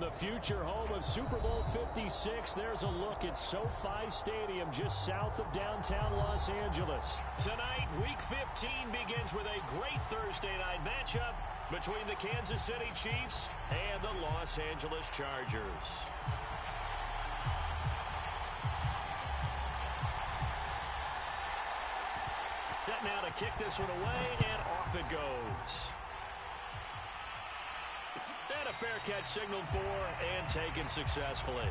the future home of Super Bowl 56, there's a look at SoFi Stadium just south of downtown Los Angeles. Tonight, Week 15 begins with a great Thursday night matchup between the Kansas City Chiefs and the Los Angeles Chargers. Set now to kick this one away, and off it goes. And a fair catch signaled for and taken successfully.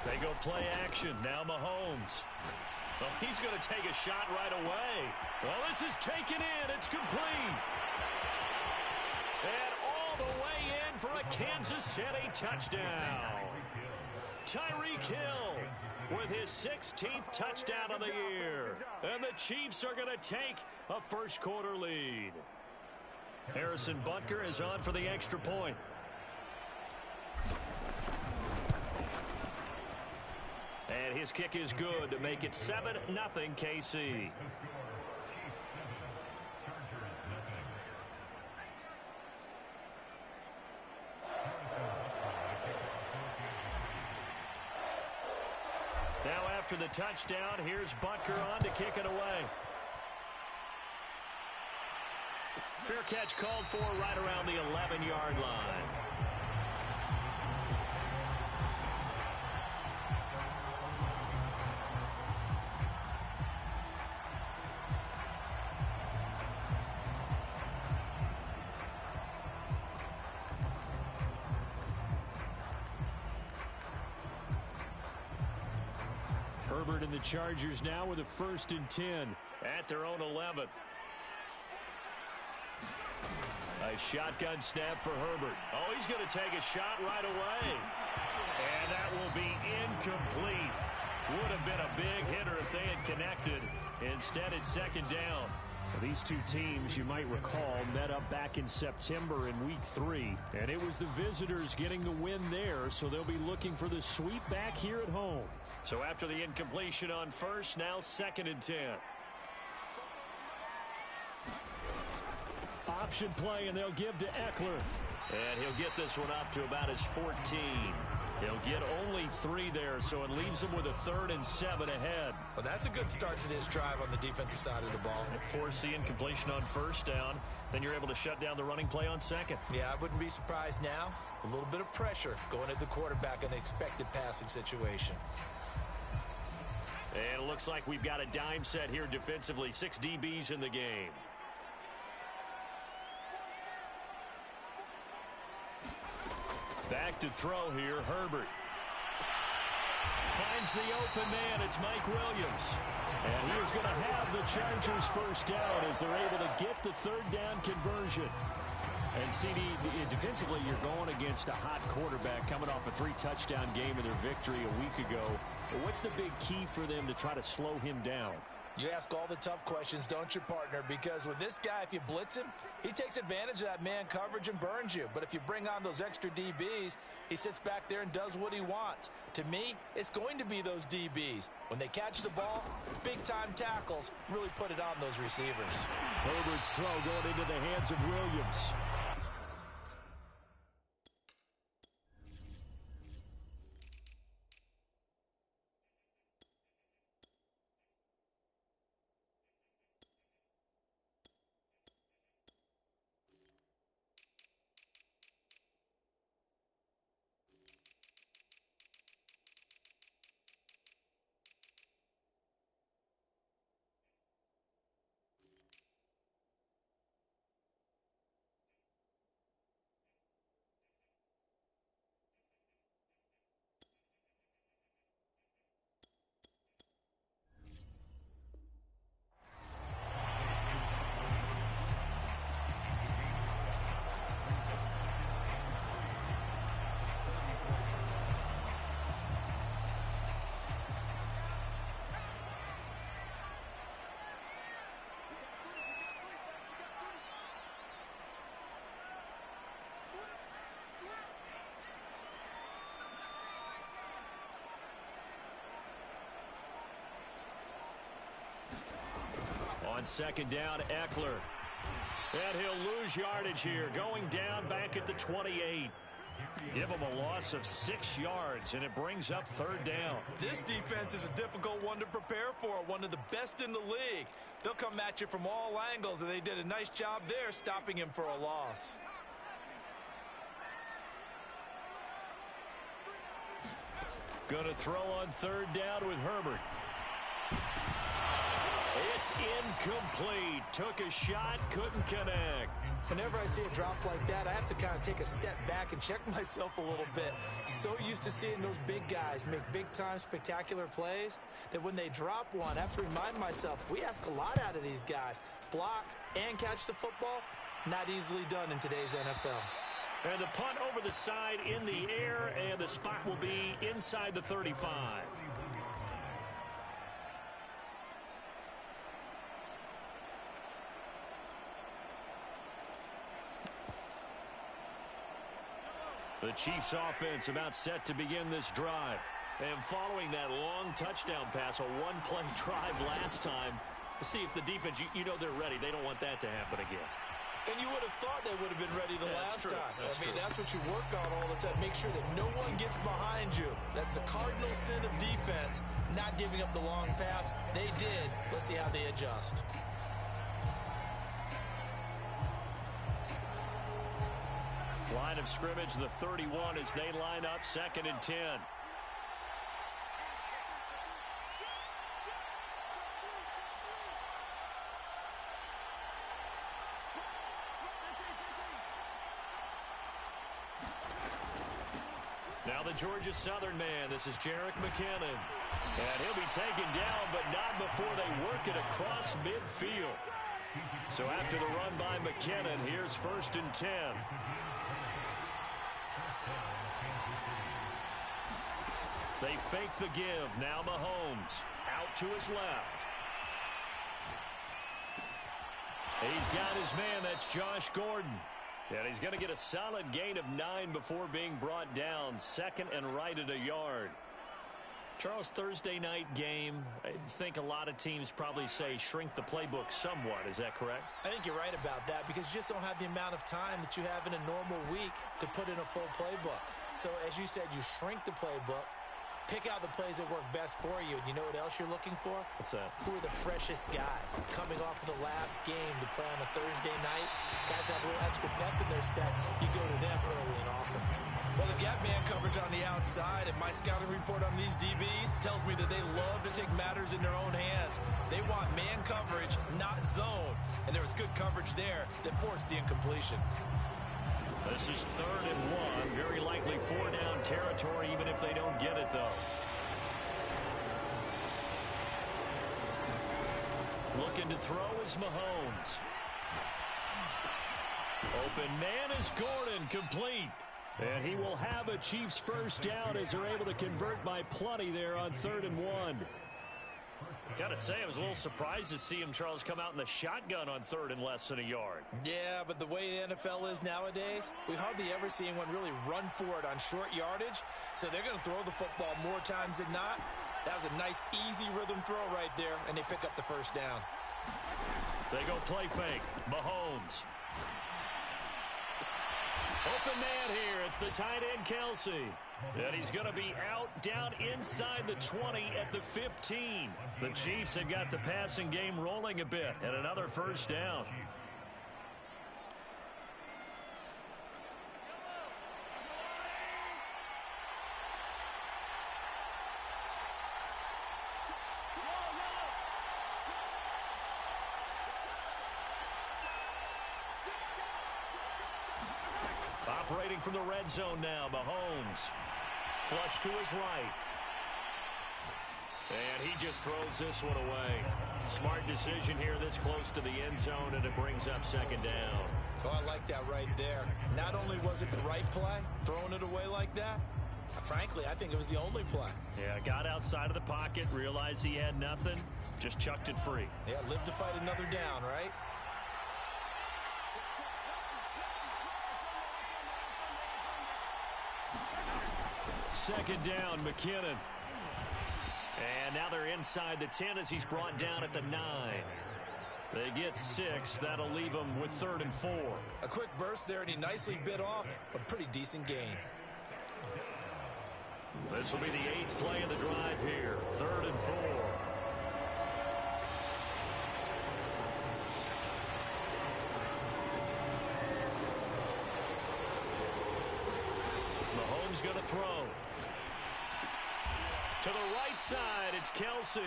They go play action. Now Mahomes. Well, he's going to take a shot right away. Well, this is taken in. It's complete. And all the way in for a Kansas City touchdown. Tyreek Hill with his 16th touchdown of the year. And the Chiefs are going to take a first-quarter lead. Harrison Butker is on for the extra point. And his kick is good to make it 7-0 KC. Now after the touchdown, here's Butker on to kick it away. Fair catch called for right around the 11-yard line. Herbert and the Chargers now with a 1st and 10 at their own 11. A shotgun snap for Herbert. Oh, he's going to take a shot right away. And that will be incomplete. Would have been a big hitter if they had connected. Instead, it's 2nd down. These two teams, you might recall, met up back in September in Week 3. And it was the visitors getting the win there, so they'll be looking for the sweep back here at home. So after the incompletion on first, now 2nd and 10. Option play, and they'll give to Eckler. And he'll get this one up to about his 14. He'll get only 3 there, so it leaves him with a 3rd and 7 ahead. Well, that's a good start to this drive on the defensive side of the ball. Force the incompletion on 1st down, then you're able to shut down the running play on 2nd. Yeah, I wouldn't be surprised now. A little bit of pressure going at the quarterback in the expected passing situation. And it looks like we've got a dime set here defensively. 6 DBs in the game. Back to throw here, Herbert. Finds the open man. It's Mike Williams. And he is going to have the Chargers 1st down as they're able to get the 3rd down conversion. And CD, defensively, you're going against a hot quarterback coming off a 3-touchdown game in their victory a week ago. What's the big key for them to try to slow him down? You ask all the tough questions, don't you, partner? Because with this guy, if you blitz him, he takes advantage of that man coverage and burns you. But if you bring on those extra DBs, he sits back there and does what he wants. To me, it's going to be those DBs. When they catch the ball, big-time tackles really put it on those receivers. Herbert's throw going into the hands of Williams. On second down, Eckler. And he'll lose yardage here, going down back at the 28. Give him a loss of 6 yards, and it brings up third down. This defense is a difficult one to prepare for, one of the best in the league. They'll come at you from all angles, and they did a nice job there stopping him for a loss. Going to throw on third down with Herbert. It's incomplete. Took a shot, couldn't connect. Whenever I see a drop like that, I have to kind of take a step back and check myself a little bit. So used to seeing those big guys make big-time spectacular plays that when they drop one, I have to remind myself, we ask a lot out of these guys. Block and catch the football, not easily done in today's NFL. And the punt over the side in the air, and the spot will be inside the 35. The Chiefs offense about set to begin this drive. And following that long touchdown pass, a one-play drive last time, to see if the defense, you know they're ready. They don't want that to happen again. And you would have thought they would have been ready the last time. That's what you work on all the time. Make sure that no one gets behind you. That's the cardinal sin of defense, not giving up the long pass. They did. Let's see how they adjust. Line of scrimmage, the 31 as they line up, 2nd and 10. Now the Georgia Southern man, this is Jerick McKinnon. And he'll be taken down, but not before they work it across midfield. So after the run by McKinnon, here's 1st and 10. They fake the give. Now Mahomes out to his left. He's got his man. That's Josh Gordon. And he's going to get a solid gain of 9 before being brought down. 2nd and right at a yard. Charles, Thursday night game, I think a lot of teams probably say shrink the playbook somewhat. Is that correct? I think you're right about that because you just don't have the amount of time that you have in a normal week to put in a full playbook. So as you said, you shrink the playbook. Pick out the plays that work best for you. And you know what else you're looking for? What's that? Who are the freshest guys coming off of the last game to play on a Thursday night? Guys have a little extra pep in their step. You go to them early and often. Well, they've got man coverage on the outside, and my scouting report on these DBs tells me that they love to take matters in their own hands. They want man coverage, not zone. And there was good coverage there that forced the incompletion. This is 3rd and 1. Very likely 4-down territory, even if they don't get it, though. Looking to throw is Mahomes. Open man is Gordon, complete. And he will have a Chiefs first down as they're able to convert by plenty there on 3rd and 1. Got to say, I was a little surprised to see him, Charles, come out in the shotgun on 3rd and less than a yard. Yeah, but the way the NFL is nowadays, we hardly ever see anyone really run for it on short yardage. So they're going to throw the football more times than not. That was a nice, easy rhythm throw right there, and they pick up the first down. They go play fake. Mahomes. Open man here. It's the tight end, Kelsey. And he's going to be out down inside the 20 at the 15. The Chiefs have got the passing game rolling a bit, and another first down. Operating from the red zone now, Mahomes. Flush to his right. And he just throws this one away. Smart decision here this close to the end zone, and it brings up 2nd down. Oh, I like that right there. Not only was it the right play, throwing it away like that, frankly, I think it was the only play. Yeah, got outside of the pocket, realized he had nothing, just chucked it free. Yeah, live to fight another down, right? Second down, McKinnon. And now they're inside the 10 as he's brought down at the 9. They get 6. That'll leave them with 3rd and 4. A quick burst there, and he nicely bit off a pretty decent gain. This will be the 8th play of the drive here. 3rd and 4. Mahomes going to throw. To the right side, it's Kelsey.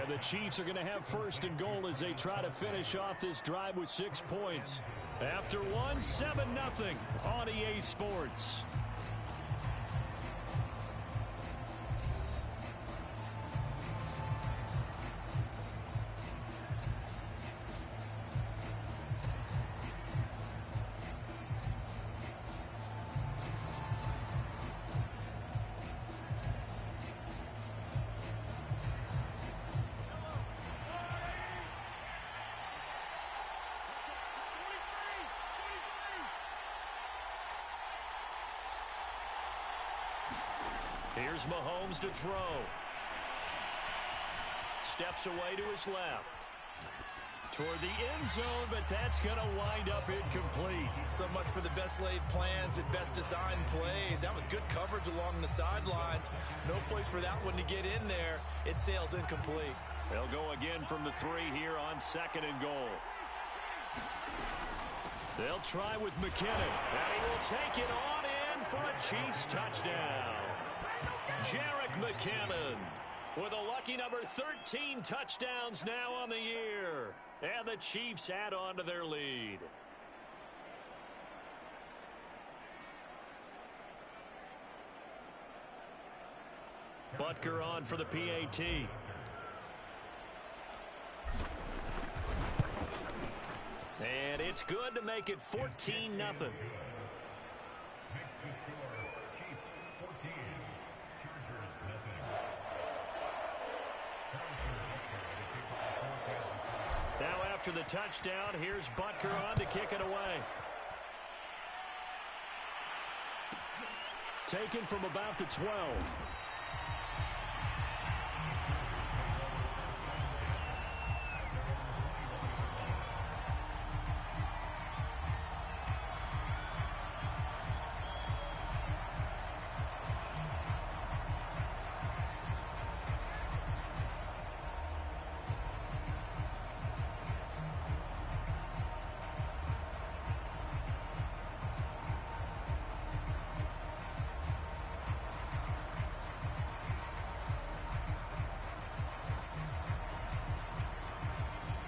And the Chiefs are going to have 1st and goal as they try to finish off this drive with 6 points. After one, 7-0 on EA Sports. Here's Mahomes to throw. Steps away to his left. Toward the end zone, but that's going to wind up incomplete. So much for the best laid plans and best designed plays. That was good coverage along the sidelines. No place for that one to get in there. It sails incomplete. They'll go again from the 3 here on 2nd and goal. They'll try with McKinnon. And he will take it on in for a Chiefs touchdown. Jerick McKinnon with a lucky number 13 touchdowns now on the year. And the Chiefs add on to their lead. Butker on for the PAT. And it's good to make it 14-0. Now after the touchdown, here's Butker on to kick it away. Taken from about the 12.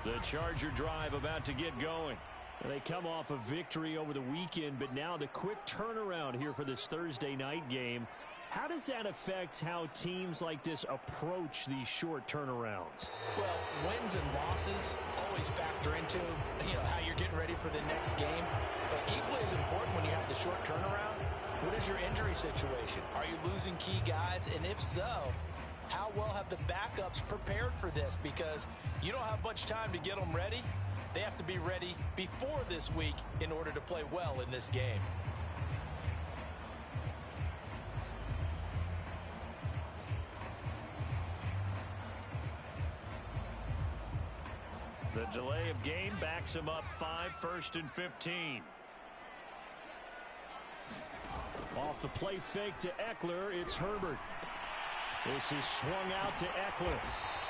The Charger drive about to get going. They come off a victory over the weekend, but now the quick turnaround here for this Thursday night game. How does that affect how teams like this approach these short turnarounds? Well, wins and losses always factor into, how you're getting ready for the next game. But equally as important when you have the short turnaround, what is your injury situation? Are you losing key guys? And if so, how well have the backups prepared for this? Because you don't have much time to get them ready. They have to be ready before this week in order to play well in this game. The delay of game backs him up 5, 1st and 15. Off the play fake to Eckler, it's Herbert. This is swung out to Eckler.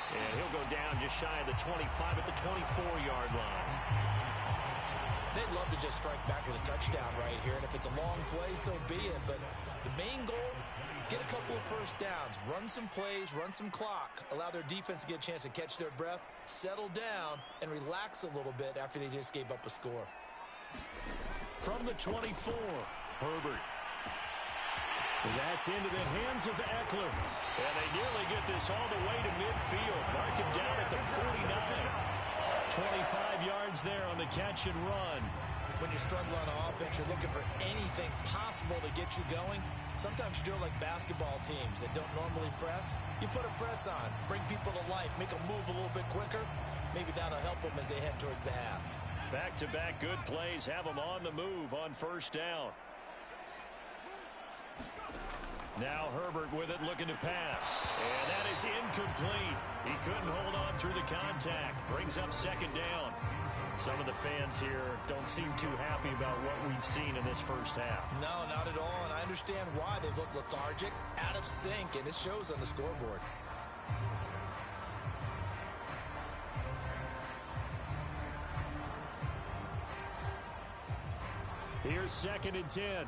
And he'll go down just shy of the 25 at the 24-yard line. They'd love to just strike back with a touchdown right here. And if it's a long play, so be it. But the main goal, get a couple of first downs. Run some plays, run some clock. Allow their defense to get a chance to catch their breath, settle down, and relax a little bit after they just gave up a score. From the 24, Herbert. That's into the hands of Eckler. And they nearly get this all the way to midfield. Mark him down at the 49. 25 yards there on the catch and run. When you're struggling on offense, you're looking for anything possible to get you going. Sometimes you do it like basketball teams that don't normally press. You put a press on, bring people to life, make them move a little bit quicker. Maybe that'll help them as they head towards the half. Back-to-back good plays have them on the move on first down. Now Herbert with it, looking to pass. And that is incomplete. He couldn't hold on through the contact. Brings up second down. Some of the fans here don't seem too happy about what we've seen in this first half. No, not at all, and I understand why. They've looked lethargic, out of sync, and it shows on the scoreboard. Here's 2nd and 10.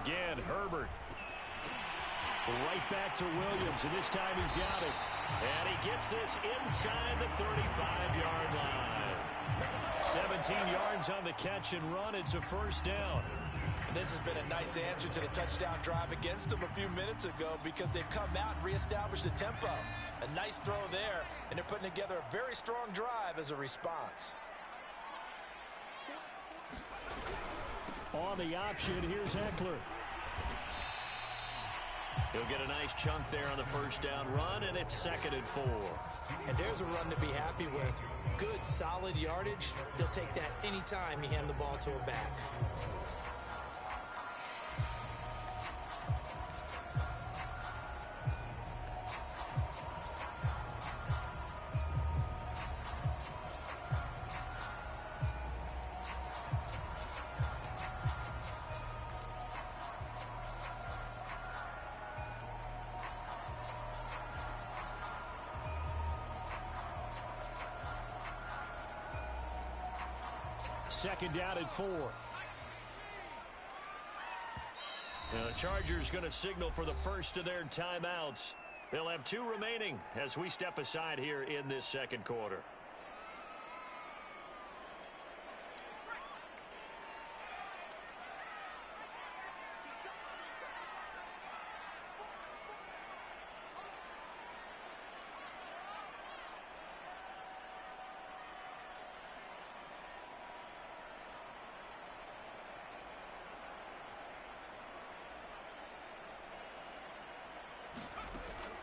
Again, Herbert. Right back to Williams, and this time he's got it. And he gets this inside the 35-yard line. 17 yards on the catch and run. It's a first down. And this has been a nice answer to the touchdown drive against them a few minutes ago because they've come out and reestablished the tempo. A nice throw there, and they're putting together a very strong drive as a response. On the option, here's Eckler. He'll get a nice chunk there on the first down run, and it's 2nd and 4. And there's a run to be happy with. Good, solid yardage. They'll take that anytime you hand the ball to a back. Second down and 4. The Chargers going to signal for the first of their timeouts. They'll have 2 remaining as we step aside here in this second quarter.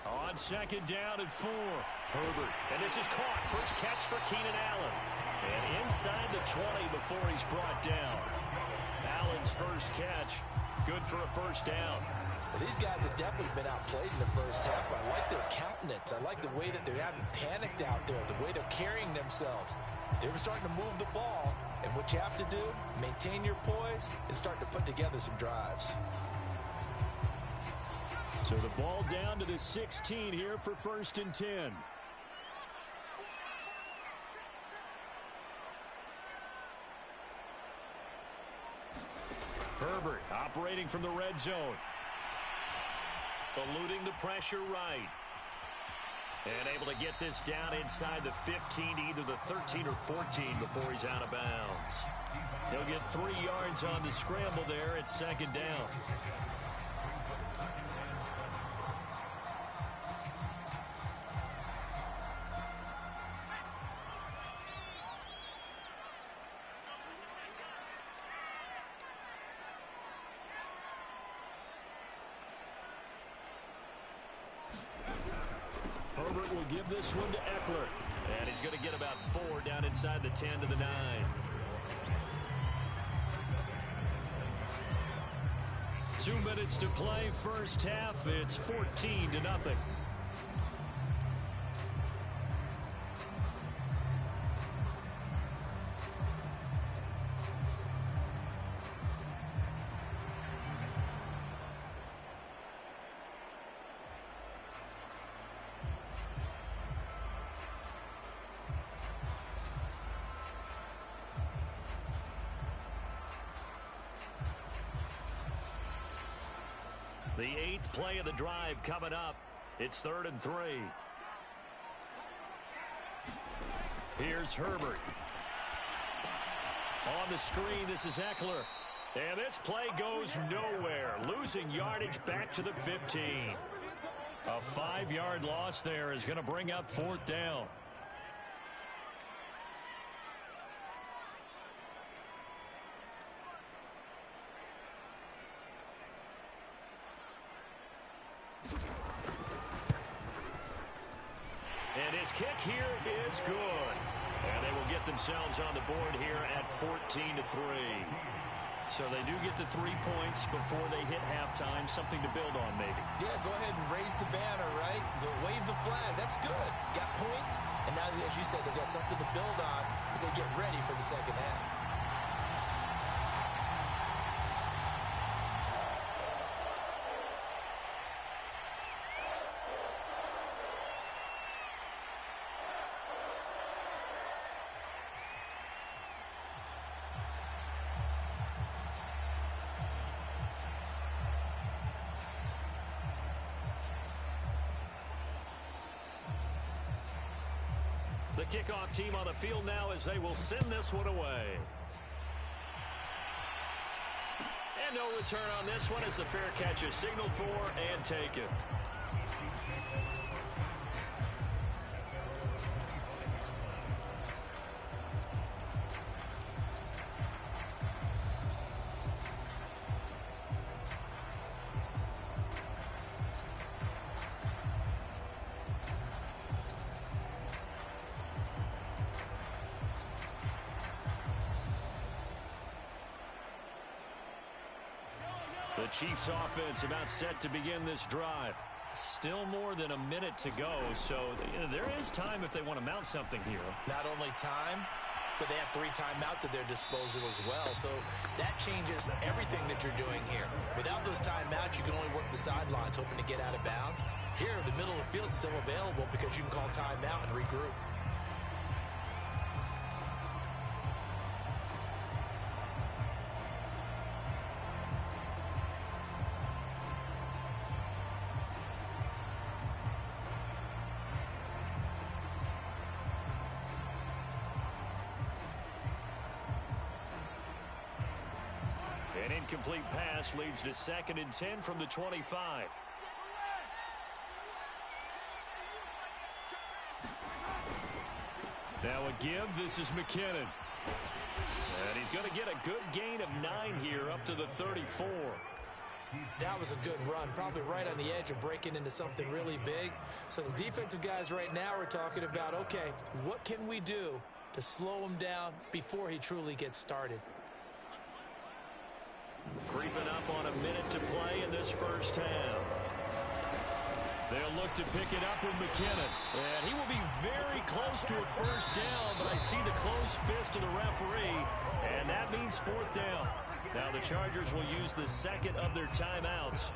On 2nd down and 4. Herbert. And this is caught. First catch for Keenan Allen. And inside the 20 before he's brought down. Allen's first catch. Good for a first down. Well, these guys have definitely been outplayed in the first half. I like their countenance. I like the way that they haven't panicked out there, the way they're carrying themselves. They were starting to move the ball. And what you have to do, maintain your poise and start to put together some drives. So the ball down to the 16 here for 1st and 10. Herbert operating from the red zone. Eluding the pressure right. And able to get this down inside the 15 to either the 13 or 14 before he's out of bounds. He'll get 3 yards on the scramble there. It's 2nd down. Herbert will give this one to Eckler. And he's going to get about 4 down inside the 10 to the 9. Two minutes to play, first half. It's 14-0. The 8th play of the drive coming up. It's 3rd and 3. Here's Herbert. On the screen, this is Eckler. And this play goes nowhere. Losing yardage back to the 15. A 5-yard loss there is going to bring up 4th down. And his kick here is good. And they will get themselves on the board here at 14-3. So they do get the 3 points before they hit halftime. Something to build on, maybe. Yeah, go ahead and raise the banner, right? Wave the flag. That's good. Got points. And now, as you said, they've got something to build on as they get ready for the second half. The kickoff team on the field now as they will send this one away. And no return on this one as the fair catch is signaled for and taken. The Chiefs offense about set to begin this drive. Still more than a minute to go, so there is time if they want to mount something here. Not only time, but they have 3 timeouts at their disposal as well. So that changes everything that you're doing here. Without those timeouts, you can only work the sidelines, hoping to get out of bounds. Here, the middle of the field is still available because you can call timeout and regroup. An incomplete pass leads to 2nd and 10 from the 25. Now a give. This is McKinnon. And he's going to get a good gain of 9 here up to the 34. That was a good run, probably right on the edge of breaking into something really big. So the defensive guys right now are talking about, okay, what can we do to slow him down before he truly gets started? Creeping up on a minute to play in this first half. They'll look to pick it up with McKinnon. And he will be very close to a first down, but I see the closed fist of the referee, and that means 4th down. Now the Chargers will use the 2nd of their timeouts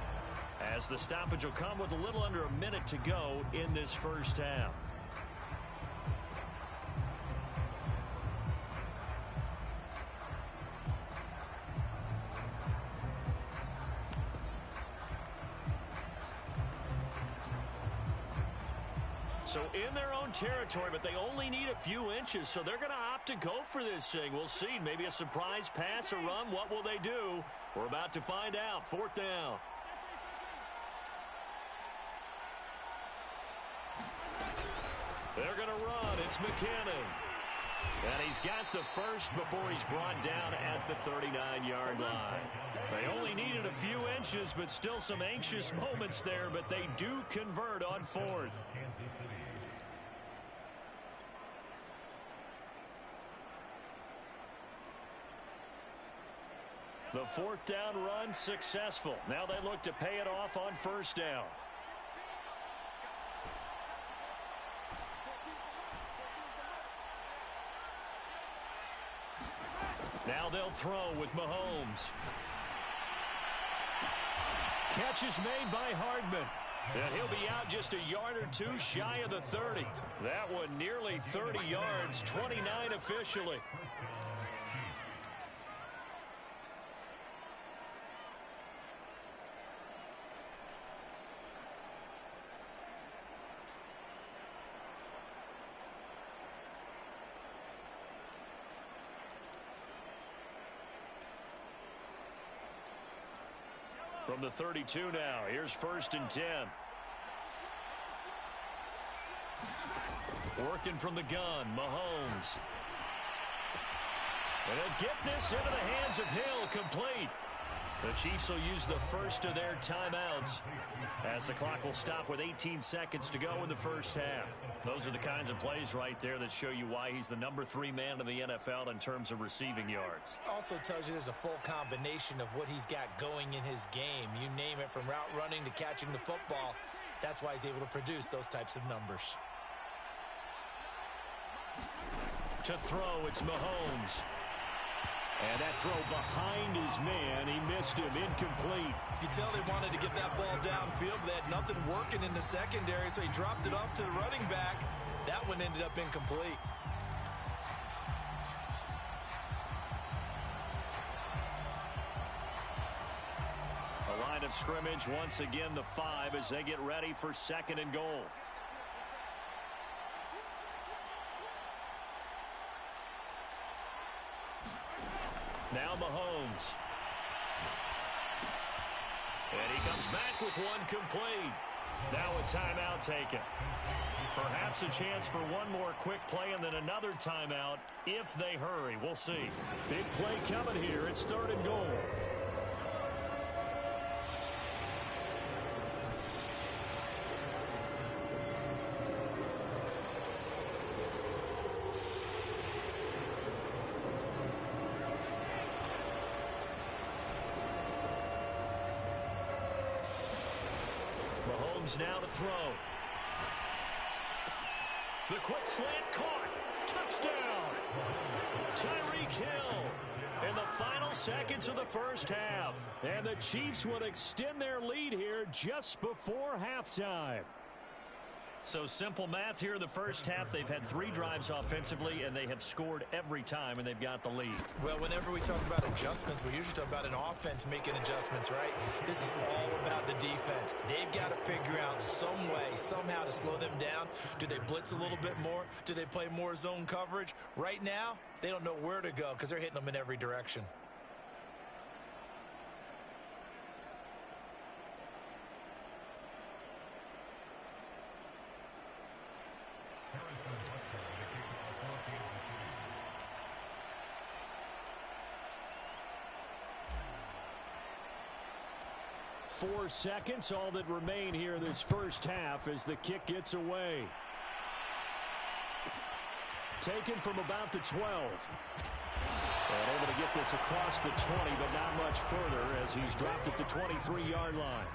as the stoppage will come with a little under a minute to go in this first half. So in their own territory, but they only need a few inches, so they're going to opt to go for this thing. We'll see. Maybe a surprise pass, a run. What will they do? We're about to find out. 4th down. They're going to run. It's McKinnon. And he's got the first before he's brought down at the 39-yard line. They only needed a few inches, but still some anxious moments there, but they do convert on 4th. The 4th down run successful. Now they look to pay it off on 1st down. Now they'll throw with Mahomes. Catch is made by Hardman. And he'll be out just a yard or 2 shy of the 30. That one nearly 30 yards, 29 officially. From the 32 now, here's 1st and 10. Working from the gun, Mahomes. And he'll get this into the hands of Hill, complete. The Chiefs will use the first of their timeouts as the clock will stop with 18 seconds to go in the first half. Those are the kinds of plays right there that show you why he's the #3 man in the NFL in terms of receiving yards. Also tells you there's a full combination of what he's got going in his game. You name it, from route running to catching the football. That's why he's able to produce those types of numbers. To throw, it's Mahomes. And that throw behind his man, he missed him, incomplete. You can tell they wanted to get that ball downfield, but they had nothing working in the secondary, so he dropped it off to the running back. That one ended up incomplete. A line of scrimmage, once again the 5 as they get ready for 2nd and goal. Now Mahomes. And he comes back with one complete. Now a timeout taken. Perhaps a chance for one more quick play and then another timeout if they hurry. We'll see. Big play coming here. It's 3rd and goal. Now to throw. The quick slant caught. Touchdown. Tyreek Hill in the final seconds of the first half. And the Chiefs would extend their lead here just before halftime. So simple math here in the first half. They've had 3 drives offensively, and they have scored every time, and they've got the lead. Well, whenever we talk about adjustments, we usually talk about an offense making adjustments, right? This is all about the defense. They've got to figure out some way, somehow to slow them down. Do they blitz a little bit more? Do they play more zone coverage? Right now, they don't know where to go because they're hitting them in every direction. Four seconds, all that remain here this first half as the kick gets away. Taken from about the 12. And able to get this across the 20, but not much further as he's dropped at the 23-yard line.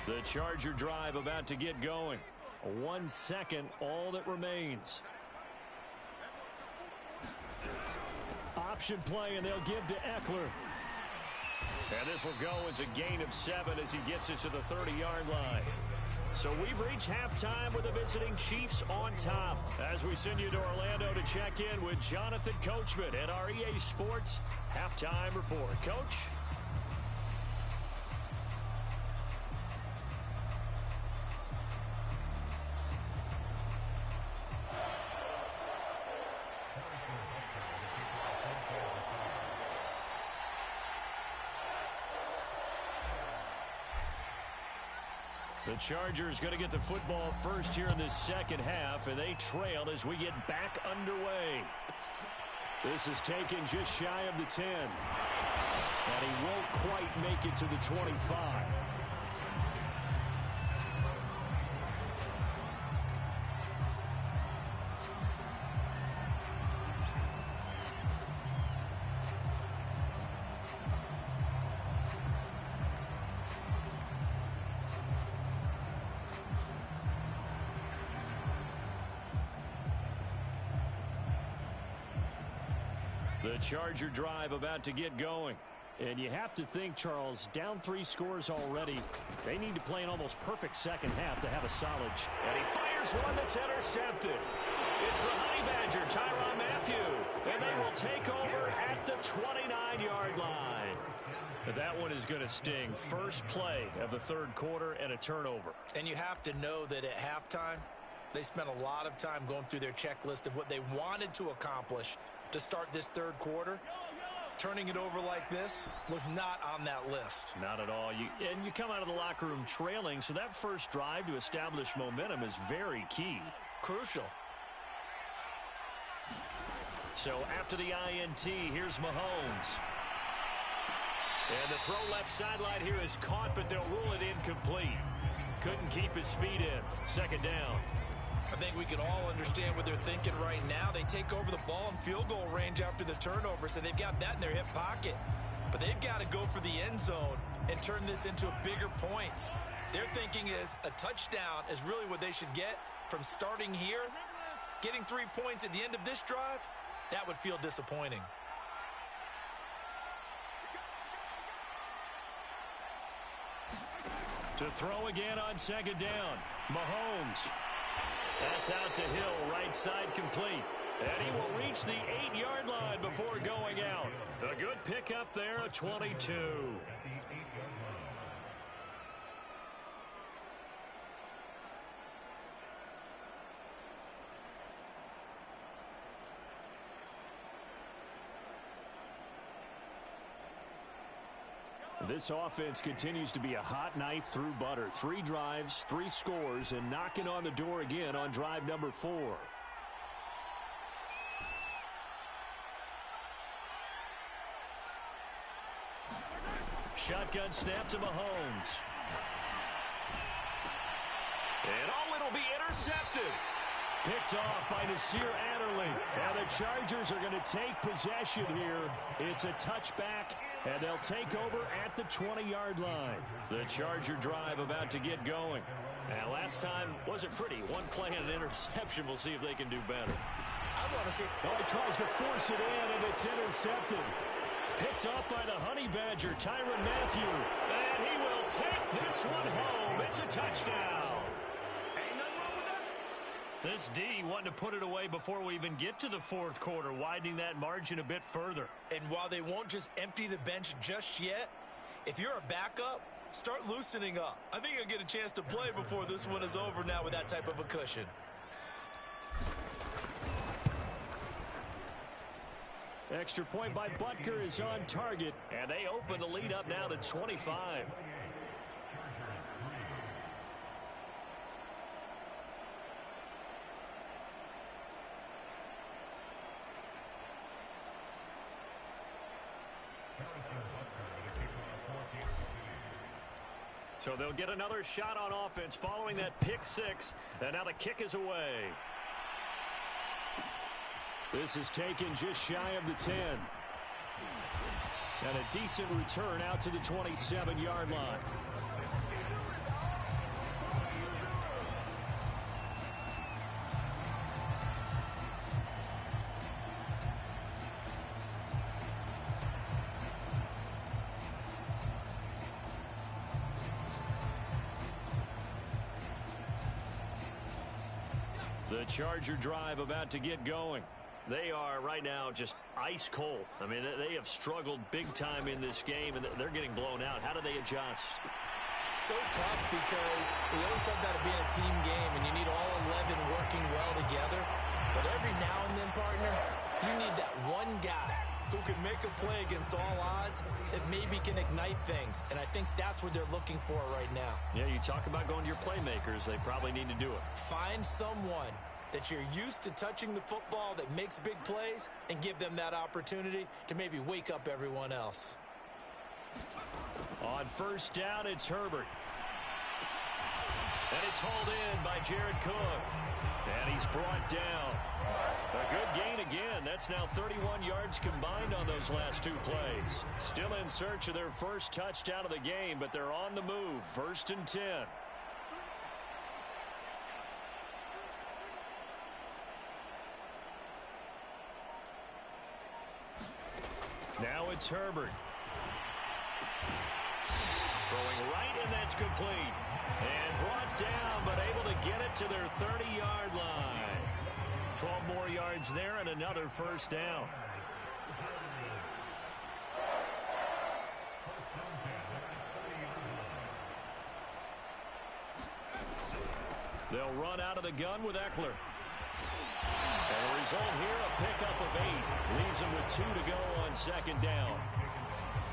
The Charger drive about to get going. 1 second, all that remains. Option play, and they'll give to Eckler. And this will go as a gain of 7 as he gets it to the 30-yard line. So we've reached halftime with the visiting Chiefs on top. As we send you to Orlando to check in with Jonathan Coachman at our EA Sports Halftime Report. Coach? The Chargers going to get the football first here in this second half, and they trail as we get back underway. This is taken just shy of the 10. And he won't quite make it to the 25. The Charger drive about to get going. And you have to think, Charles, down 3 scores already. They need to play an almost perfect second half to have a solid. And he fires one that's intercepted. It's the Honey Badger, Tyrann Mathieu. And they will take over at the 29-yard line. That one is going to sting. First play of the third quarter and a turnover. And you have to know that at halftime, They spent a lot of time going through their checklist of what they wanted to accomplish to start this third quarter. Turning it over like this was not on that list. Not at all. And you come out of the locker room trailing, so that first drive to establish momentum is very key. Crucial. So after the INT, here's Mahomes. And the throw left sideline here is caught, but they'll rule it incomplete. Couldn't keep his feet in. Second down. I think we can all understand what they're thinking right now. They take over the ball in field goal range after the turnover, so they've got that in their hip pocket. But they've got to go for the end zone and turn this into a bigger points. Their thinking is a touchdown is really what they should get from starting here. Getting 3 points at the end of this drive, that would feel disappointing. To throw again on second down. Mahomes. That's out to Hill, right side complete. And he will reach the 8-yard line before going out. A good pickup there, a 22. This offense continues to be a hot knife through butter. 3 drives, 3 scores, and knocking on the door again on drive number 4. Shotgun snap to Mahomes. And it'll be intercepted. Picked off by Nasir Adderley. Now the Chargers are going to take possession here. It's a touchback, and they'll take over at the 20-yard line. The Charger drive about to get going. Now, last time wasn't pretty. One play and an interception. We'll see if they can do better. I want to see. Oh, he tries to force it in, and it's intercepted. Picked off by the Honey Badger, Tyrann Mathieu. And he will take this one home. It's a touchdown. This D wanting to put it away before we even get to the fourth quarter, widening that margin a bit further. And while they won't just empty the bench just yet, if you're a backup, start loosening up. I think you'll get a chance to play before this one is over now with that type of a cushion. Extra point by Butker is on target, and they open the lead up now to 25. So they'll get another shot on offense following that pick 6, and now the kick is away. This is taken just shy of the 10. And a decent return out to the 27-yard line. The Charger drive about to get going. They are right now just ice cold. I mean, they have struggled big time in this game, and they're getting blown out. How do they adjust? So tough because we always have that being a team game, and you need all 11 working well together. But every now and then, partner, you need that one guy who can make a play against all odds that maybe can ignite things. And I think that's what they're looking for right now. Yeah, you talk about going to your playmakers. They probably need to do it. Find someone that you're used to touching the football that makes big plays and give them that opportunity to maybe wake up everyone else. On first down, it's Herbert. And it's hauled in by Jared Cook. And he's brought down. A good gain again. That's now 31 yards combined on those last 2 plays. Still in search of their first touchdown of the game, but they're on the move. 1st and 10. Now it's Herbert. Throwing right, and that's complete. And brought down, but able to get it to their 30-yard line. 12 more yards there and another first down. They'll run out of the gun with Eckler. And the result here, a pickup of 8. Leaves them with 2 to go on second down.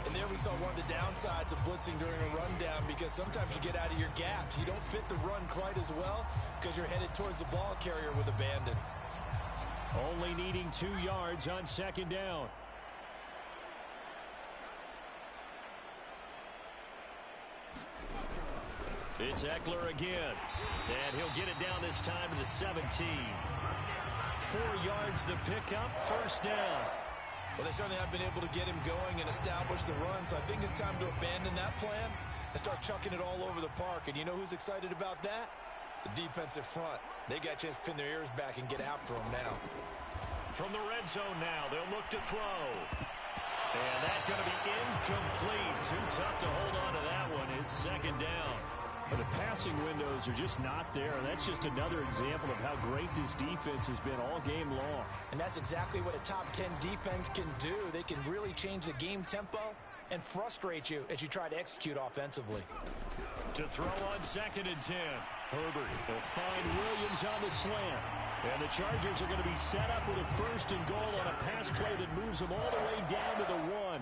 And there we saw one of the downsides of blitzing during a rundown, because sometimes you get out of your gaps. You don't fit the run quite as well because you're headed towards the ball carrier with abandon. Only needing 2 yards on second down. It's Eckler again. And he'll get it down this time to the 17. 4 yards the pickup, first down. Well, they certainly have been able to get him going and establish the run, so I think it's time to abandon that plan and start chucking it all over the park. And you know who's excited about that? The defensive front. They got a chance to pin their ears back and get after him now. From the red zone now, they'll look to throw. And that's going to be incomplete. Too tough to hold on to that one. It's second down. But the passing windows are just not there. And that's just another example of how great this defense has been all game long. And that's exactly what a top 10 defense can do. They can really change the game tempo and frustrate you as you try to execute offensively. To throw on second and 10. Herbert will find Williams on the slant. And the Chargers are going to be set up with a first and goal on a pass play that moves them all the way down to the 1.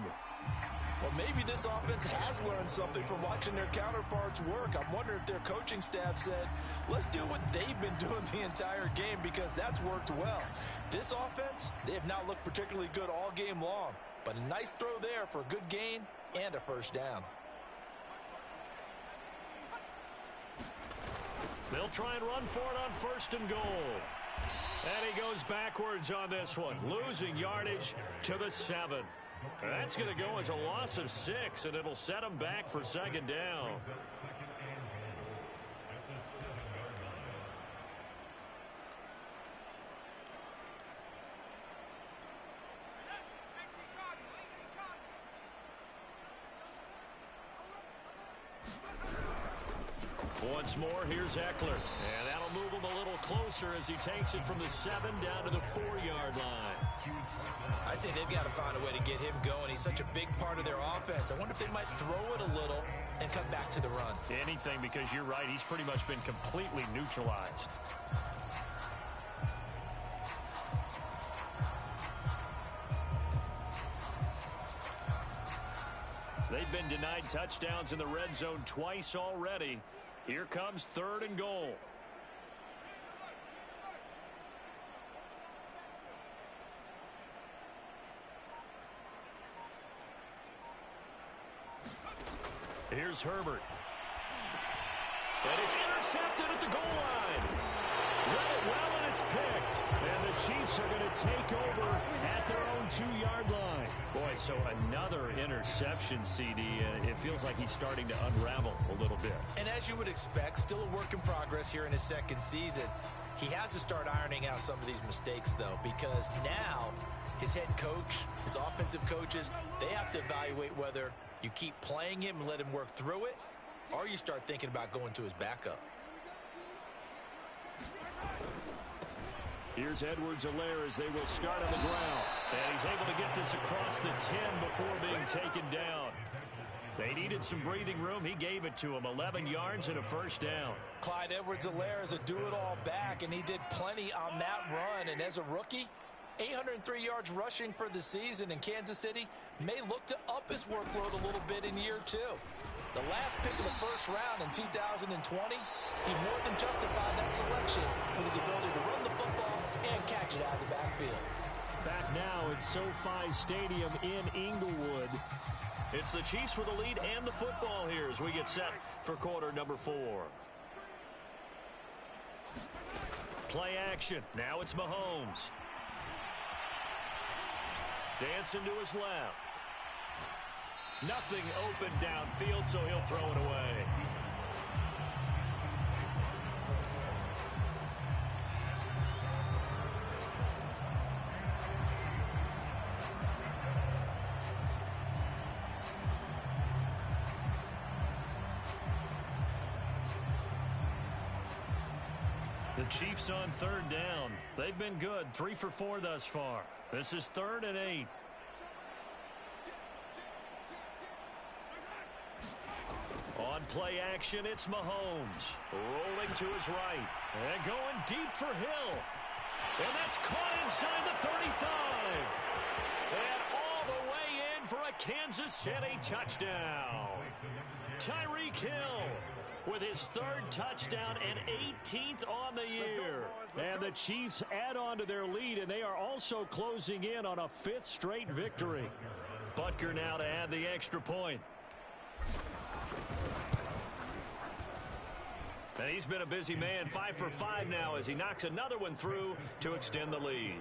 Well, maybe this offense has learned something from watching their counterparts work. I'm wondering if their coaching staff said, let's do what they've been doing the entire game, because that's worked well. This offense, they have not looked particularly good all game long, but a nice throw there for a good gain and a first down. They'll try and run for it on first and goal. And he goes backwards on this one, losing yardage to the 7. That's going to go as a loss of 6, and it'll set him back for second down. Once more, here's Eckler. And that'll move him a little closer as he takes it from the 7 down to the 4-yard line. I'd say they've got to find a way to get him going. He's such a big part of their offense. I wonder if they might throw it a little and come back to the run. Anything, because you're right. He's pretty much been completely neutralized. They've been denied touchdowns in the red zone twice already. Here comes third and goal. Here's Herbert. And it's intercepted at the goal line. Read it well, and it's picked. And the Chiefs are going to take over at their own 2-yard line. Boy, so another interception, CD, and it feels like he's starting to unravel a little bit. And as you would expect, still a work in progress here in his second season. He has to start ironing out some of these mistakes, though, because now his head coach, his offensive coaches, they have to evaluate whether you keep playing him and let him work through it, or you start thinking about going to his backup. Here's Edwards-Helaire as they will start on the ground. And he's able to get this across the 10 before being taken down. They needed some breathing room. He gave it to him. 11 yards and a first down. Clyde Edwards-Helaire is a do-it-all back, and he did plenty on that run. And as a rookie, 803 yards rushing for the season, and Kansas City may look to up his workload a little bit in year 2. The last pick of the first round in 2020, he more than justified that selection with his ability to run the football and catch it out of the backfield. Back now at SoFi Stadium in Inglewood. It's the Chiefs with the lead and the football here as we get set for quarter number 4. Play action. Now it's Mahomes. Dancing to his left. Nothing open downfield, so he'll throw it away. The Chiefs on third down. They've been good, 3 for 4 thus far. This is 3rd and 8. On play action, it's Mahomes. Rolling to his right. And going deep for Hill. And that's caught inside the 35. And all the way in for a Kansas City touchdown. Tyreek Hill with his third touchdown and 18th on the year. And the Chiefs add on to their lead, and they are also closing in on a 5th straight victory. Butker now to add the extra point. And he's been a busy man, 5 for 5 now as he knocks another one through to extend the lead.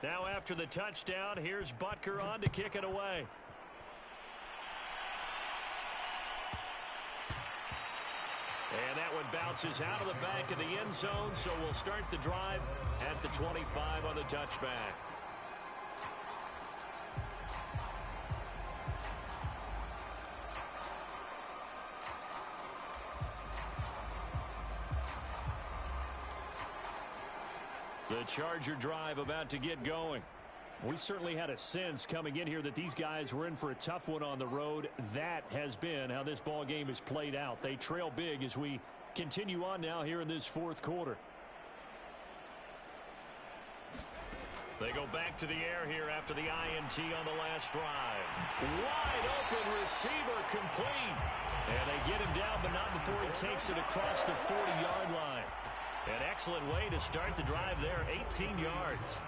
Now after the touchdown, here's Butker on to kick it away. And that one bounces out of the back of the end zone, so we'll start the drive at the 25 on the touchback. The Charger drive about to get going. We certainly had a sense coming in here that these guys were in for a tough one on the road. That has been how this ball game has played out. They trail big as we continue on now here in this 4th quarter. They go back to the air here after the INT on the last drive. Wide open receiver complete. And they get him down, but not before he takes it across the 40-yard line. An excellent way to start the drive there, 18 yards.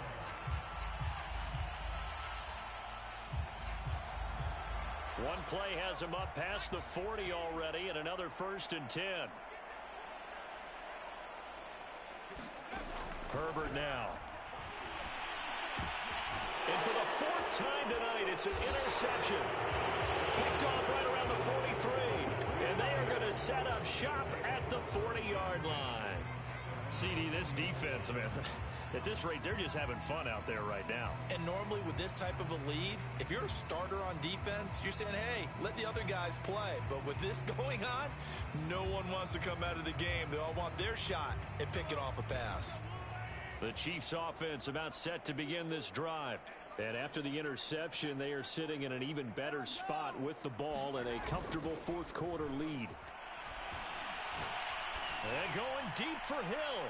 One play has him up past the 40 already, and another 1st and 10. Herbert now. And for the 4th time tonight, it's an interception. Picked off right around the 43. And they are going to set up shop at the 40-yard line. CD, this defense, man, at this rate, they're just having fun out there right now. And normally with this type of a lead, if you're a starter on defense, you're saying, hey, let the other guys play. But with this going on, no one wants to come out of the game. They all want their shot at picking off a pass. The Chiefs offense about set to begin this drive. And after the interception, they are sitting in an even better spot with the ball and a comfortable 4th quarter lead. And going deep for Hill.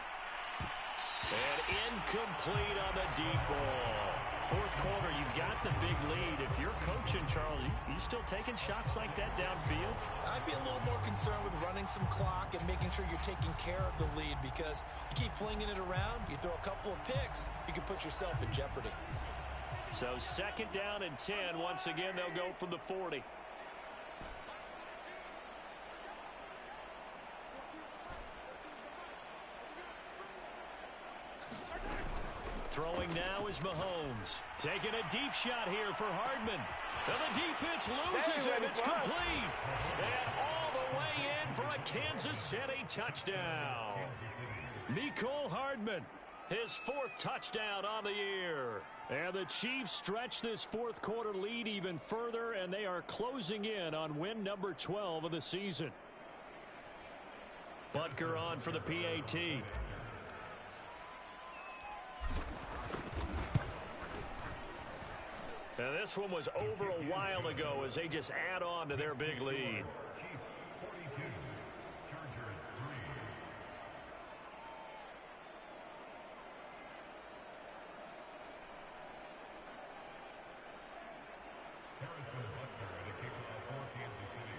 And incomplete on the deep ball. 4th quarter, you've got the big lead. If you're coaching, Charles, you still taking shots like that downfield? I'd be a little more concerned with running some clock and making sure you're taking care of the lead, because you keep flinging it around, you throw a couple of picks, you can put yourself in jeopardy. So 2nd down and 10. Once again, they'll go from the 40. Throwing now is Mahomes. Taking a deep shot here for Hardman. And the defense loses him. It's complete. And all the way in for a Kansas City touchdown. Mecole Hardman, his 4th touchdown on the year. And the Chiefs stretch this 4th quarter lead even further, and they are closing in on win number 12 of the season. Butker on for the PAT. And this one was over a while ago as they just add on to their big lead. Chiefs 42, Chargers 3. Harrison Butker, the kickoff for Kansas City.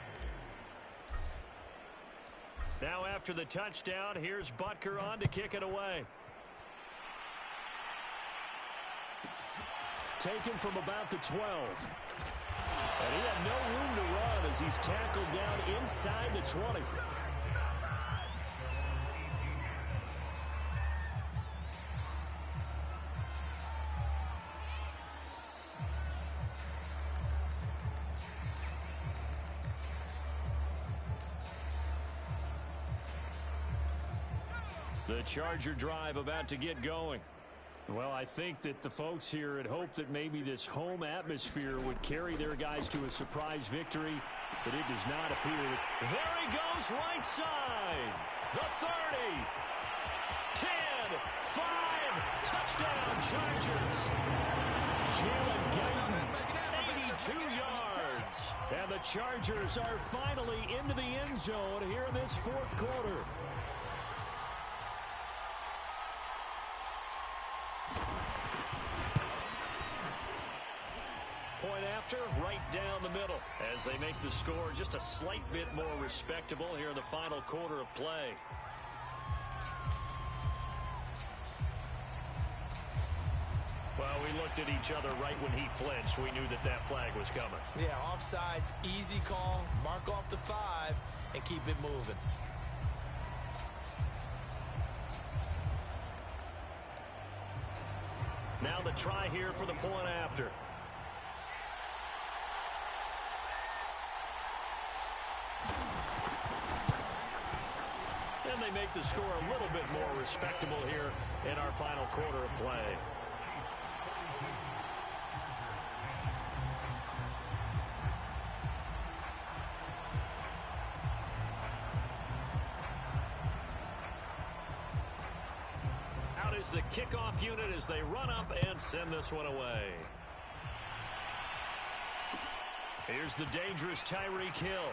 Now after the touchdown, here's Butker on to kick it away. Taken from about the 12. And he had no room to run as he's tackled down inside the 20. The Charger drive about to get going. Well, I think that the folks here had hoped that maybe this home atmosphere would carry their guys to a surprise victory, but it does not appear. There he goes, right side. The 30, 10, Touchdown, Chargers. Jalen Guyton, 82 yards. And the Chargers are finally into the end zone here in this fourth quarter. Point after, right down the middle, as they make the score just a slight bit more respectable here in the final quarter of play. Well, we looked at each other right when he flinched. We knew that that flag was coming. Yeah, offsides, easy call, mark off the 5, and keep it moving. Now the try here for the point after. And they make the score a little bit more respectable here in our final quarter of play. Out is the kickoff unit as they run up and send this one away. Here's the dangerous Tyreek Hill.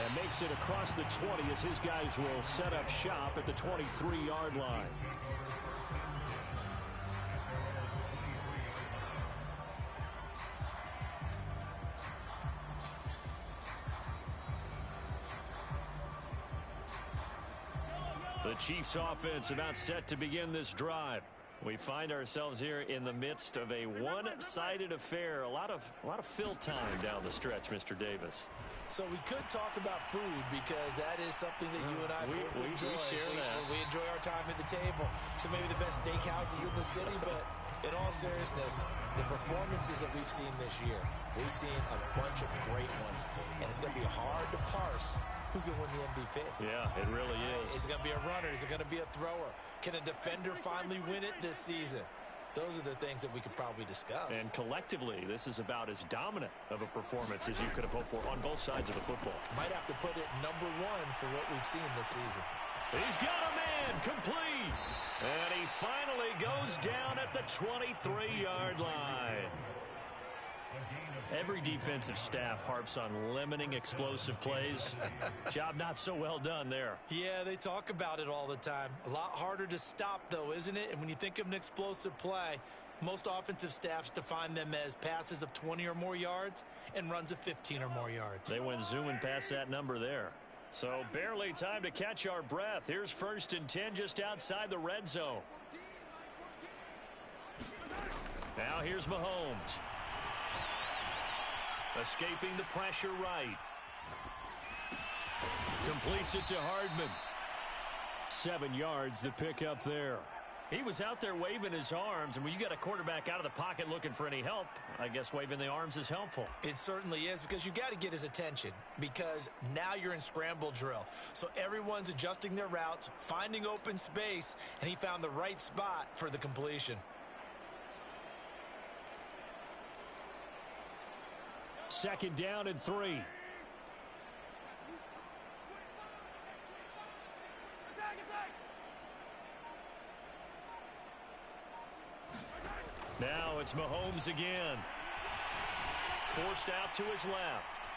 And makes it across the 20 as his guys will set up shop at the 23-yard line. The Chiefs offense about set to begin this drive. We find ourselves here in the midst of a one-sided affair. A lot of fill time down the stretch, Mr. Davis. So we could talk about food because that is something that you and I enjoy. We share that. We enjoy our time at the table. So maybe the best steakhouses in the city, but in all seriousness, the performances that we've seen this year, we've seen a bunch of great ones, and it's going to be hard to parse who's going to win the MVP. Yeah, it really is. Is it going to be a runner? Is it going to be a thrower? Can a defender finally win it this season? Those are the things that we could probably discuss. And collectively, this is about as dominant of a performance as you could have hoped for on both sides of the football. Might have to put it #1 for what we've seen this season. He's got a man complete. And he finally goes down at the 23-yard line. Every defensive staff harps on limiting explosive plays. Job not so well done there. Yeah, they talk about it all the time. A lot harder to stop, though, isn't it? And when you think of an explosive play, most offensive staffs define them as passes of 20 or more yards and runs of 15 or more yards. They went zooming past that number there. So barely time to catch our breath. Here's 1st and 10 just outside the red zone. Now here's Mahomes. Escaping the pressure right. Completes it to Hardman. 7 yards the pickup there. He was out there waving his arms, and when you got a quarterback out of the pocket looking for any help, I guess waving the arms is helpful. It certainly is, because you got to get his attention, because now you're in scramble drill. So everyone's adjusting their routes, finding open space, and he found the right spot for the completion. Second down and 3. Now it's Mahomes again. Forced out to his left.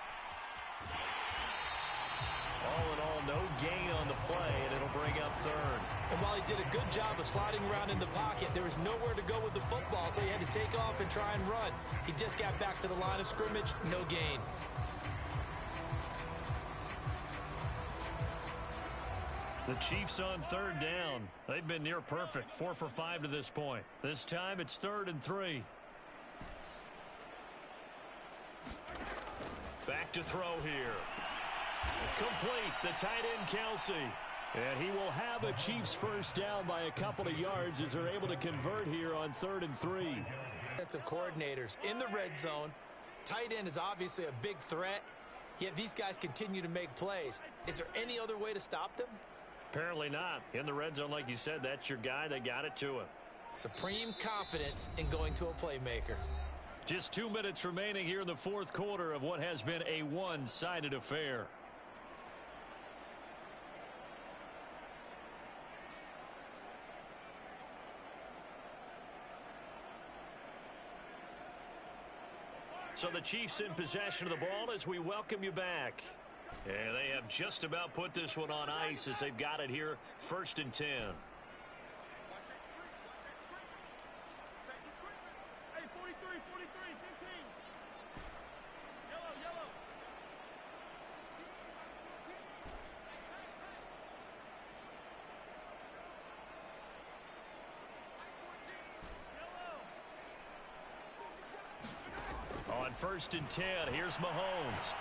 All in all, no gain on the play, and it'll bring up 3rd. And while he did a good job of sliding around in the pocket, there was nowhere to go with the football, so he had to take off and try and run. He just got back to the line of scrimmage, no gain. The Chiefs on 3rd down. They've been near perfect, 4 for 5 to this point. This time it's 3rd and 3. Back to throw here. Complete, the tight end Kelsey. And he will have a Chiefs first down by a couple of yards as they're able to convert here on 3rd and 3. Defensive coordinators in the red zone. Tight end is obviously a big threat, yet these guys continue to make plays. Is there any other way to stop them? Apparently not. In the red zone, like you said, that's your guy. They got it to him. Supreme confidence in going to a playmaker. Just 2 minutes remaining here in the fourth quarter of what has been a one-sided affair. So the Chiefs in possession of the ball as we welcome you back. And they have just about put this one on ice as they've got it here, 1st and 10. On 1st and 10, here's Mahomes.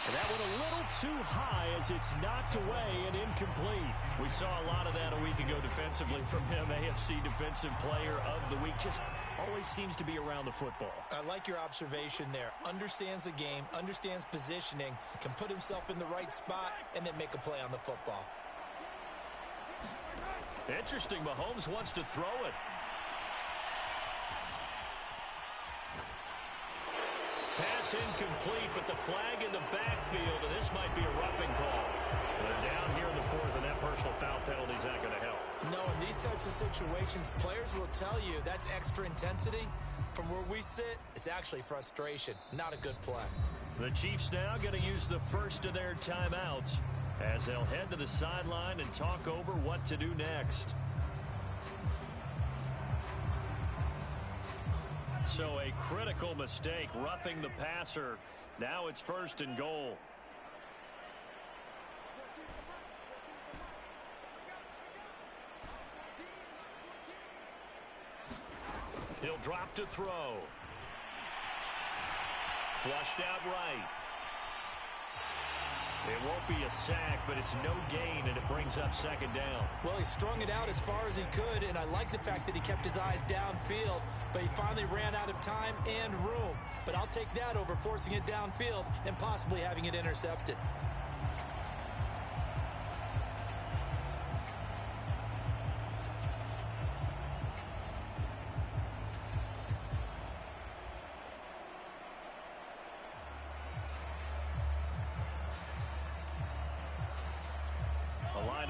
And that went a little too high as it's knocked away and incomplete. We saw a lot of that a week ago defensively from him. AFC Defensive Player of the Week. Just always seems to be around the football. I like your observation there. Understands the game, understands positioning, can put himself in the right spot, and then make a play on the football. Interesting. Mahomes wants to throw it. Pass incomplete, but the flag in the backfield, and this might be a roughing call. They're down here in the 4th, and that personal foul penalty is not going to help. No, in these types of situations, players will tell you that's extra intensity. From where we sit, it's actually frustration. Not a good play. The Chiefs now going to use the first of their timeouts as they'll head to the sideline and talk over what to do next. So a critical mistake, roughing the passer. Now it's 1st and goal. He'll drop to throw. Flushed out right. It won't be a sack, but it's no gain, and it brings up 2nd down. Well, he strung it out as far as he could, and I like the fact that he kept his eyes downfield, but he finally ran out of time and room. But I'll take that over forcing it downfield and possibly having it intercepted.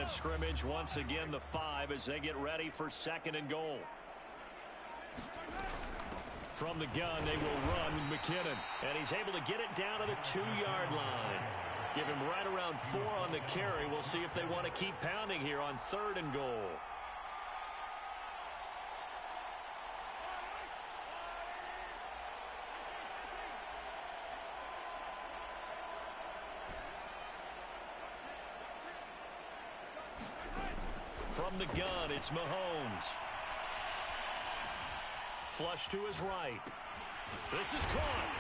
Scrimmage once again, the 5 as they get ready for 2nd and goal. From the gun, they will run with McKinnon, and he's able to get it down to the 2-yard line. Give him right around 4 on the carry. We'll see if they want to keep pounding here on 3rd and goal. From the gun, it's Mahomes. Flush to his right. This is caught.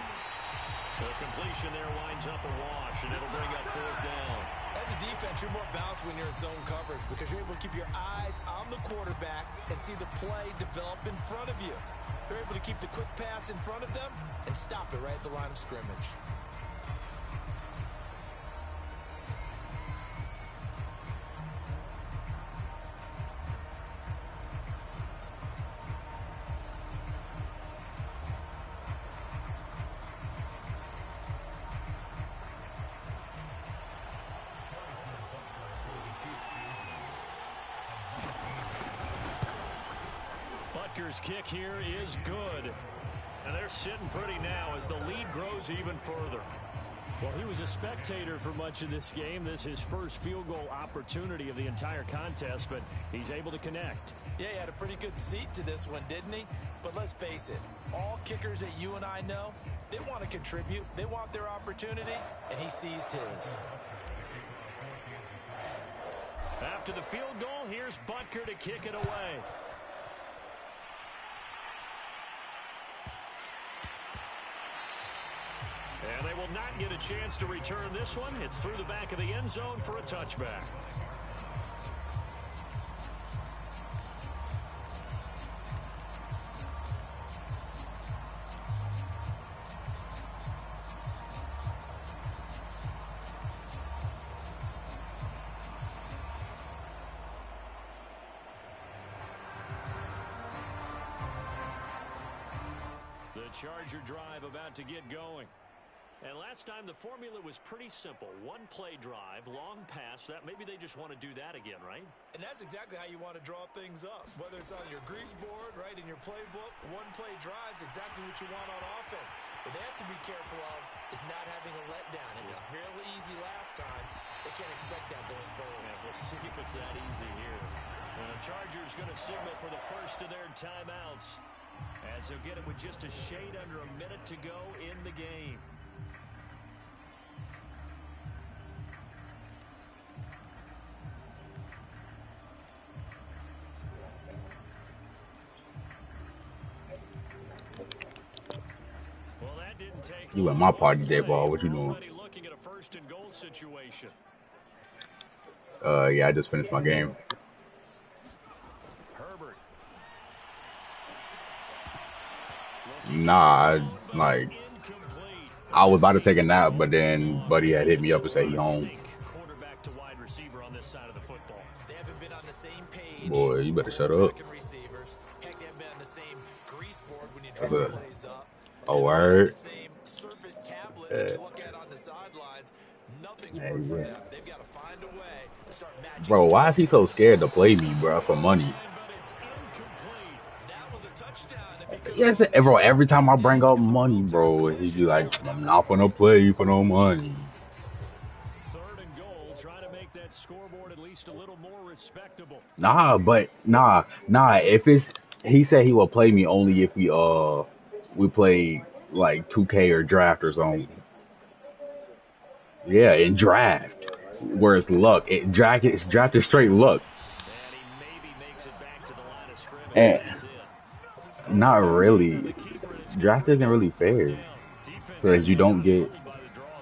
The completion there winds up a wash, and it'll bring up 4th down. As a defense, you're more balanced when you're in zone coverage because you're able to keep your eyes on the quarterback and see the play develop in front of you. You're able to keep the quick pass in front of them and stop it right at the line of scrimmage. Butker's kick here is good. And they're sitting pretty now as the lead grows even further. Well, he was a spectator for much of this game. This is his first field goal opportunity of the entire contest, but he's able to connect. Yeah, he had a pretty good seat to this one, didn't he? But let's face it, all kickers that you and I know, they want to contribute. They want their opportunity, and he seized his. After the field goal, here's Butker to kick it away. And they will not get a chance to return this one. It's through the back of the end zone for a touchback. The Charger drive about to get going. And last time the formula was pretty simple. One play drive, long pass. That maybe they just want to do that again, right? And that's exactly how you want to draw things up. Whether it's on your grease board, right, in your playbook, one play drive's exactly what you want on offense. What they have to be careful of is not having a letdown. It was fairly easy last time. They can't expect that going forward. Yeah, we'll see if it's that easy here. And the Chargers going to signal for the first of their timeouts, as they'll get it with just a shade under a minute to go in the game. You at my party day, ball. What you doing? Yeah, I just finished my game. Nah, I was about to take a nap, but then Buddy had hit me up and said he home. Boy, you better shut up. Oh, word. Yeah. Bro, why is he so scared to play me, bro, for money? Yes, bro, every time I bring up money, bro, he be like, I'm not gonna play for no money. Third and goal, try to make that scoreboard at least a little more respectable. Nah, if it's, he said he will play me only if we play like 2K or draft or something. Yeah, in draft, where it's luck. Draft is straight luck. And not really. Draft isn't really fair because you don't get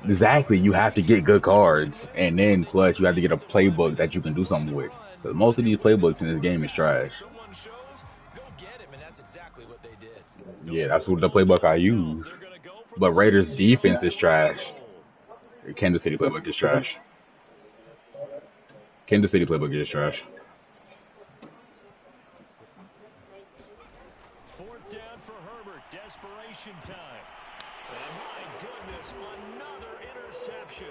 exactly. You have to get good cards, and then plus you have to get a playbook that you can do something with. Because most of these playbooks in this game is trash. Yeah, that's what the playbook I use. But Raiders' defense is trash. Kansas City playbook is trash. Kansas City playbook is trash. Fourth down for Herbert. Desperation time. And my goodness, another interception.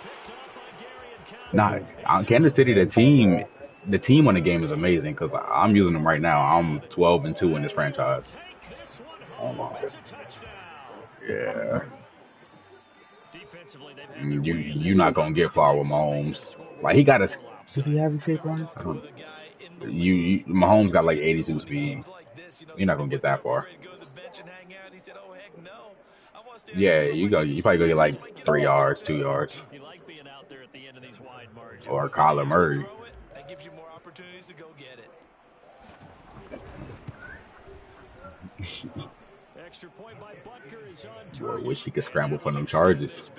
Picked up by Gary and Conner. Nah, Kansas City, the team on the game is amazing because I'm using them right now. I'm 12-2 in this franchise. Oh my God. Yeah. You're not gonna get far with Mahomes. Like he got a. Does he have a shape on? Mahomes got like 82 speed. You're not gonna get that far. Yeah, you probably gonna get like 3 yards, 2 yards. Or Kyler Murray. That gives you more opportunities to go get it. Extra point by Butker is on target. I wish he could scramble for them Chargers.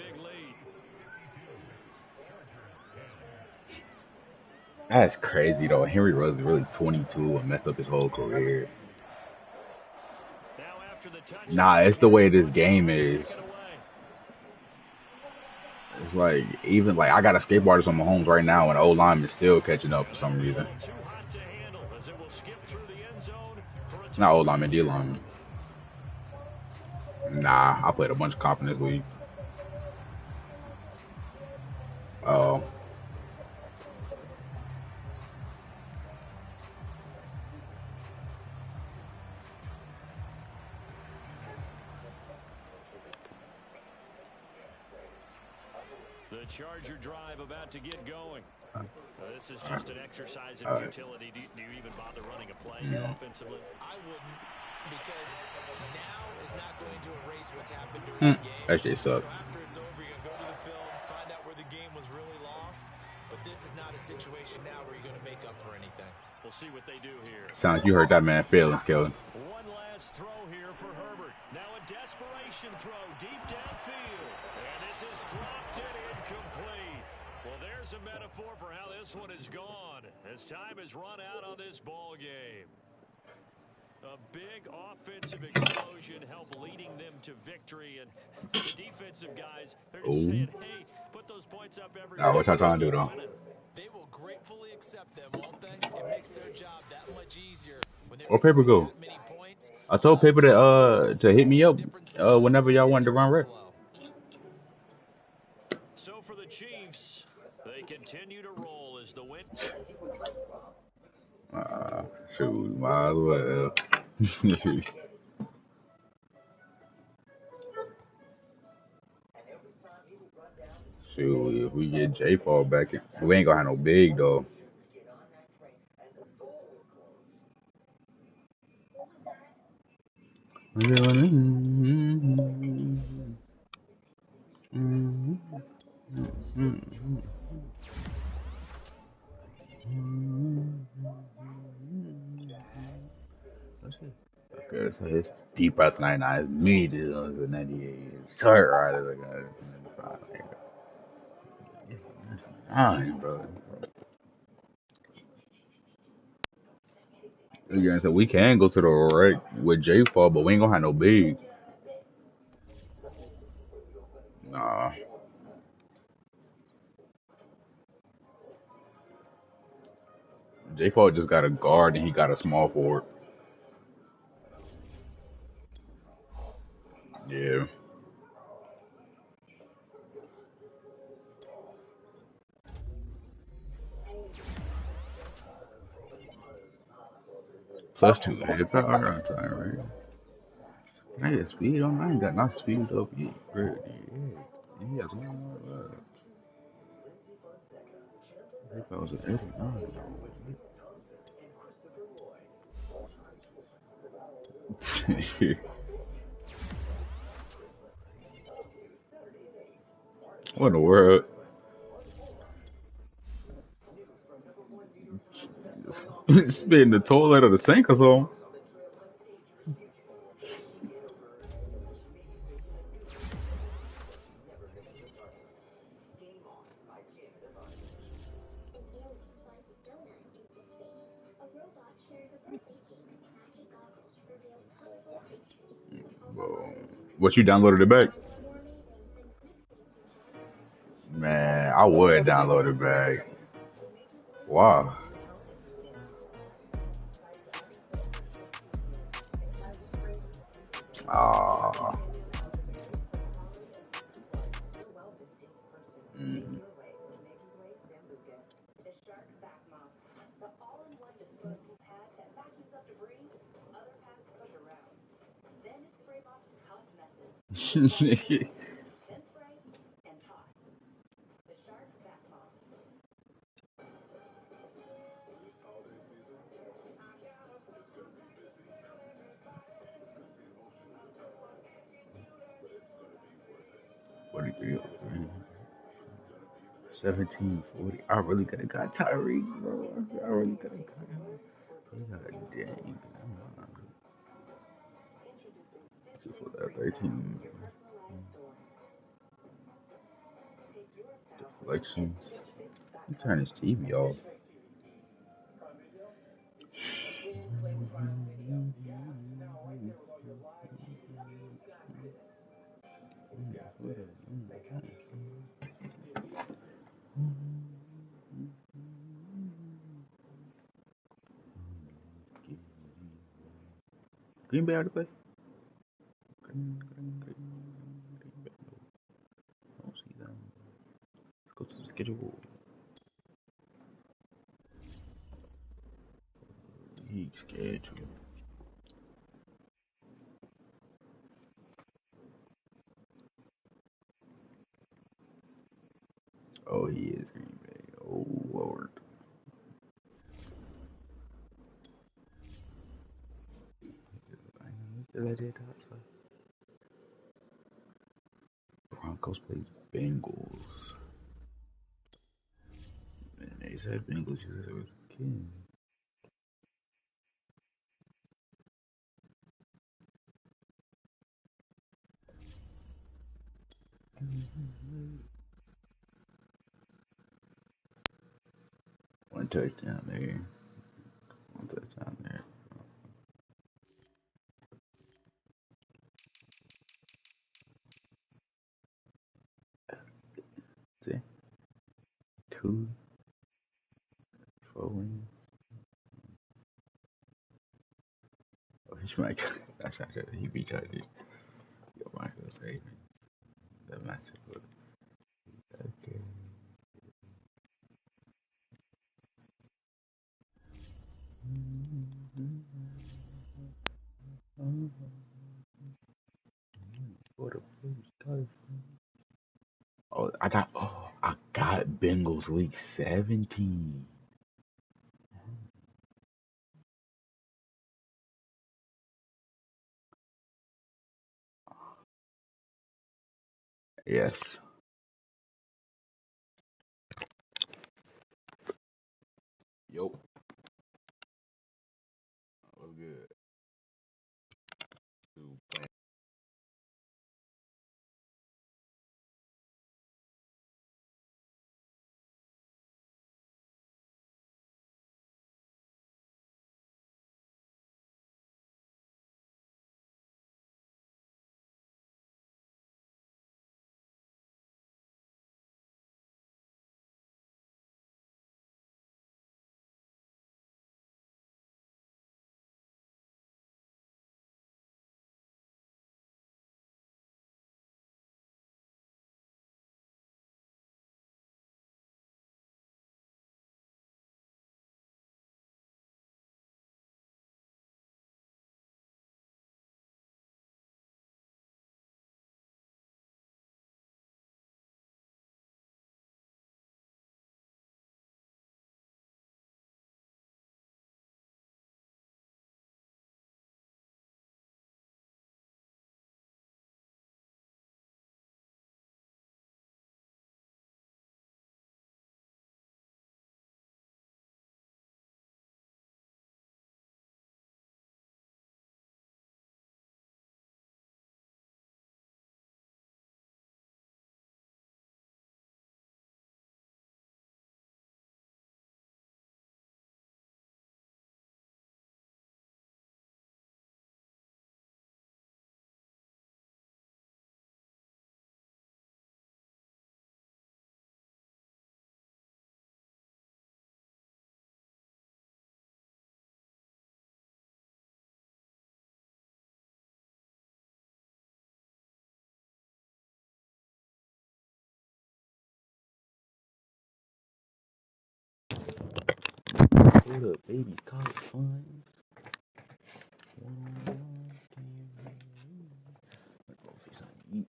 That's crazy though. Henry Ruggs is really 22 and messed up his whole career. Nah, it's the way this game is. It's like even like I got a skateboarder on Mahomes right now, and the old lineman is still catching up for some reason. Not old lineman, D lineman. Nah, I played a bunch of comp in this league. Oh. The Charger drive about to get going. This is just an exercise in futility. Do you even bother running a play offensively? I wouldn't, because now is not going to erase what's happened during the game. That shit sucks. So after it's over, you're going to go to the film, find out where the game was really lost. But this is not a situation now where you're going to make up for anything. We'll see what they do here. Sounds like you heard that man feelings, Kelvin. One last throw here for Herbert. Now a desperation throw deep downfield. And this is dropped and incomplete. Well, there's a metaphor for how this one is gone, as time has run out on this ball game. A big offensive explosion helped leading them to victory, and the defensive guys, they're just saying, hey, put those points up every day. What y'all trying to do, though? They will gratefully accept them, won't they? It makes their job that much easier. Where Paper go? I told Paper to hit me up whenever y'all wanted to run rep. so for the Chiefs, they continue to roll as the win. Shoot, might as well. Shoot, if we get J Fall back, we ain't gonna have no big though. Okay, so his deep breath 99 is me, this is 98. It's chart rider, bro. Again, so we can go to the right with J Fall, but we ain't gonna have no big. Nah. J Fall just got a guard and he got a small forward. Yeah. Plus two head power on time, right? Can I get speed on? I ain't got not speed up yet. Really? Yeah. He has one more. If I was at 89. What in the world? Spit in the toilet or the sink or something. What, you downloaded it back? Man, I would download it back. Wow. Ah. Mm. What do you 1740. I really could have got Tyreek, bro. I really could have got him. Dang. For that 13. Deflections. He turned his TV off. Green Bay out to play? Green Bay. I don't see them. Let's go to the schedule. League schedule. Oh, he is Green Bay. Oh, Lord. Broncos plays Bengals. And they said Bengals usually it was King. One touchdown there. One touchdown there. See? 2, 4 wins. Oh, he might. He beat Chargers. Yo, Michael say that matchup. I got Bengals week 17. Yes. Yup. Oh, good. Hold up, baby, college fun. Go fix something to eat.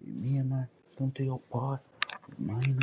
Me and my come to your part. Mine,